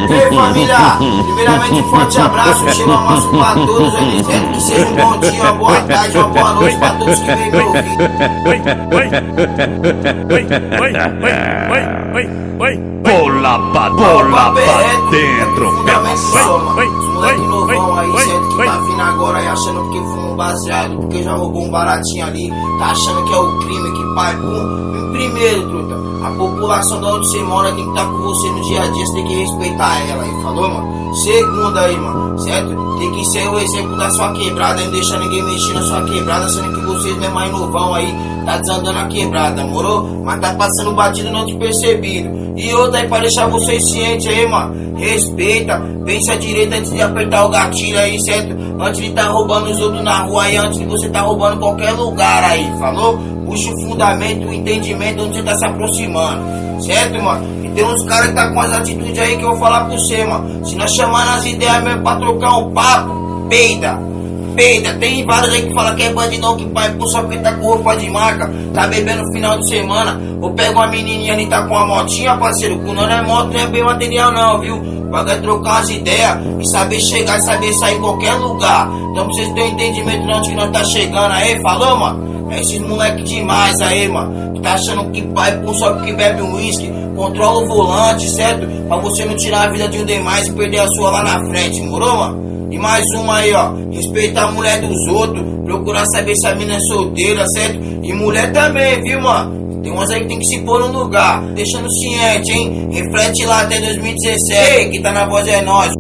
E aí, família, primeiramente um forte abraço, chega um amasso pra todos, eu dizendo que seja um bom dia, uma boa tarde, uma boa noite pra todos que vêm me ouvir. Bola pra dentro, Os moleque novão aí, certo, que tá vindo agora aí achando que fuma um baseado, porque já roubou um baratinho ali, tá achando que é o crime, que pai, pum. Primeiro, truta, a população da onde você mora tem que estar com você no dia a dia, você tem que respeitar ela aí, falou, mano? Segunda aí, mano, certo? Tem que ser o exemplo da sua quebrada, não deixar ninguém mexer na sua quebrada, sendo que vocês não é mais novão aí, tá desandando a quebrada, morou? Mas tá passando batido não despercebido. E outra aí pra deixar vocês cientes aí, mano, respeita, pensa direito antes de apertar o gatilho aí, certo? Antes de tá roubando os outros na rua aí, antes de você tá roubando qualquer lugar aí, falou? Puxa o fundamento, o entendimento onde você tá se aproximando, certo, mano? E tem uns caras que tá com as atitudes aí que eu vou falar pra você, mano. Se nós chamar nas ideias mesmo pra trocar um papo, peida. Tem vários aí que falam que é bandidão, que pai, pô, só porque tá com roupa de marca, tá bebendo no final de semana, ou pega uma menininha ali, tá com uma motinha, parceiro, com não é moto, não é bem material não, viu? Vai trocar umas ideias e saber chegar e saber sair em qualquer lugar. Então pra vocês terem um entendimento de onde que nós tá chegando aí, falou, mano? É esses moleque demais aí, mano, que tá achando que pai, pô, só porque bebe um uísque, controla o volante, certo? Pra você não tirar a vida de um demais e perder a sua lá na frente, morou, mano? E mais uma aí, ó, respeitar a mulher dos outros, procurar saber se a mina é solteira, certo? E mulher também, viu, mano? Tem umas aí que tem que se pôr no lugar, deixando ciente, hein? Reflete lá até 2017, que tá na voz é nós.